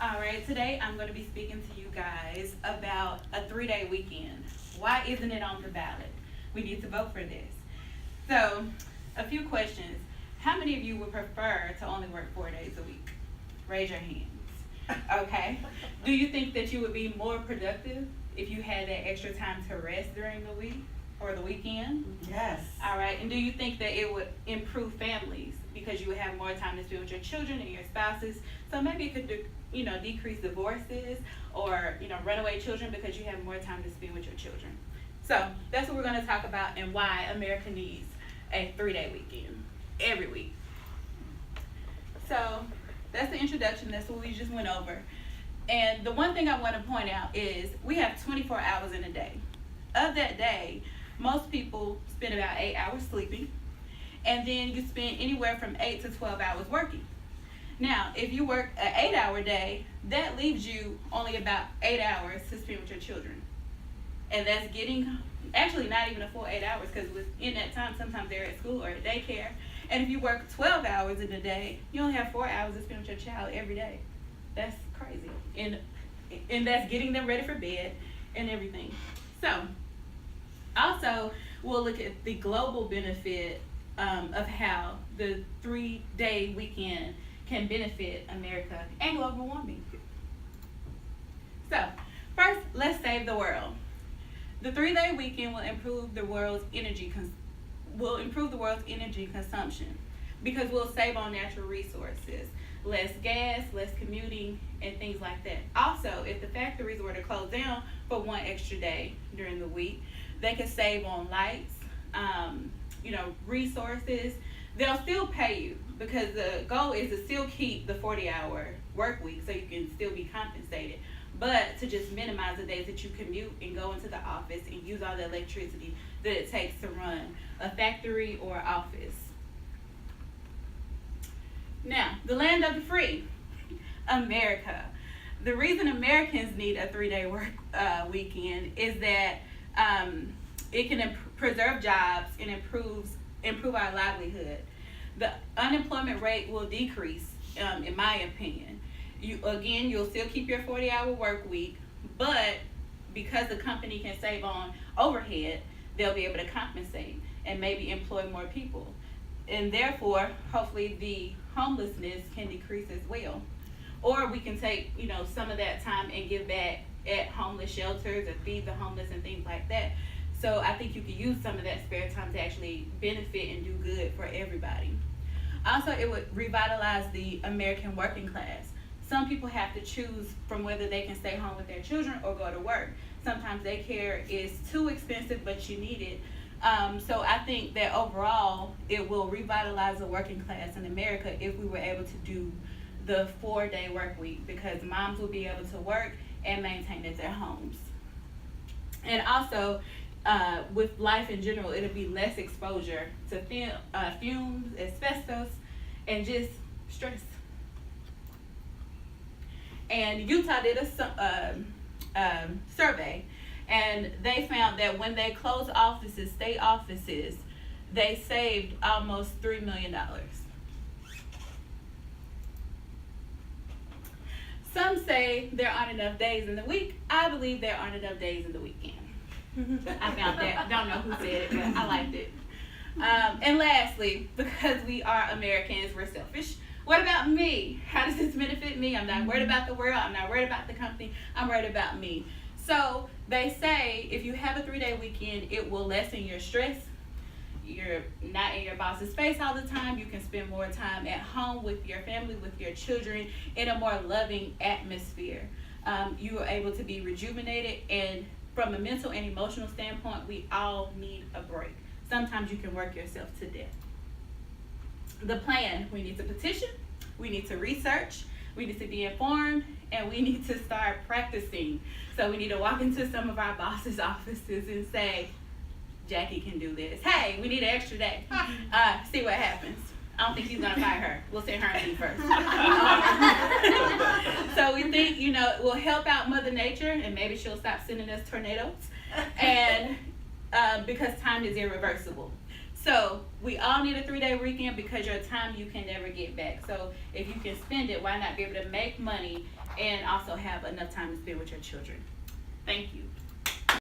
All right, today I'm going to be speaking to you guys about a 3-day weekend. Why isn't it on the ballot? We need to vote for this. So, a few questions. How many of you would prefer to only work 4 days a week? Raise your hands. Okay. Do you think that you would be more productive if you had that extra time to rest during the week or the weekend? Yes. All right. And do you think that it would improve families because you would have more time to spend with your children and your spouses? So maybe it could, decrease divorces or, runaway children because you have more time to spend with your children. So that's what we're going to talk about and why America needs a 3-day weekend every week. So that's the introduction. That's what we just went over. And the one thing I want to point out is we have 24 hours in a day. Of that day, most people spend about 8 hours sleeping, and then you spend anywhere from 8 to 12 hours working. Now, if you work an 8-hour day, that leaves you only about 8 hours to spend with your children. And that's actually not even a full 8 hours, because within that time, sometimes they're at school or at daycare. And if you work 12 hours in a day, you only have 4 hours to spend with your child every day. That's crazy. And that's getting them ready for bed and everything. So, also, we'll look at the global benefit of how the 3-day weekend can benefit America and global warming. So, first, let's save the world. The 3-day weekend will improve the world's energy consumption because we'll save on natural resources, less gas, less commuting, and things like that. Also, if the factories were to close down for one extra day during the week, they can save on lights, resources. They'll still pay you because the goal is to still keep the 40-hour work week so you can still be compensated, but to just minimize the days that you commute and go into the office and use all the electricity that it takes to run a factory or office. Now, the land of the free, America. The reason Americans need a 3-day work weekend is that it can preserve jobs and improve our livelihood. The unemployment rate will decrease, in my opinion. You'll still keep your 40-hour work week, but because the company can save on overhead, they'll be able to compensate and maybe employ more people. And therefore, hopefully the homelessness can decrease as well. Or we can take, some of that time and give back at homeless shelters or feed the homeless and things like that. So I think you could use some of that spare time to actually benefit and do good for everybody. Also, it would revitalize the American working class. Some people have to choose from whether they can stay home with their children or go to work. Sometimes daycare is too expensive, but you need it. So I think that overall, it will revitalize the working class in America if we were able to do the 4-day work week, because moms will be able to work and maintain at their homes. And also, with life in general, it'll be less exposure to fumes, asbestos, and just stress. And Utah did a survey, and they found that when they closed state offices, they saved almost $3 million. Some say there aren't enough days in the week. I believe there aren't enough days in the weekend. I found that. Don't know who said it, but I liked it. And lastly, because we are Americans, we're selfish. What about me? How does this benefit me? I'm not worried about the world. I'm not worried about the company. I'm worried about me. So they say if you have a 3-day weekend, it will lessen your stress. You're not in your boss's face all the time. You can spend more time at home with your family, with your children, in a more loving atmosphere. You are able to be rejuvenated, and from a mental and emotional standpoint, we all need a break. Sometimes you can work yourself to death. The plan: we need to petition, we need to research, we need to be informed, and we need to start practicing. So we need to walk into some of our bosses' offices and say, Jackie can do this. Hey, we need an extra day. See what happens. I don't think he's going to fire her. We'll send her and me first. So we think, it will help out Mother Nature, and maybe she'll stop sending us tornadoes. And because time is irreversible. So we all need a 3-day weekend because your time you can never get back. So if you can spend it, why not be able to make money and also have enough time to spend with your children. Thank you.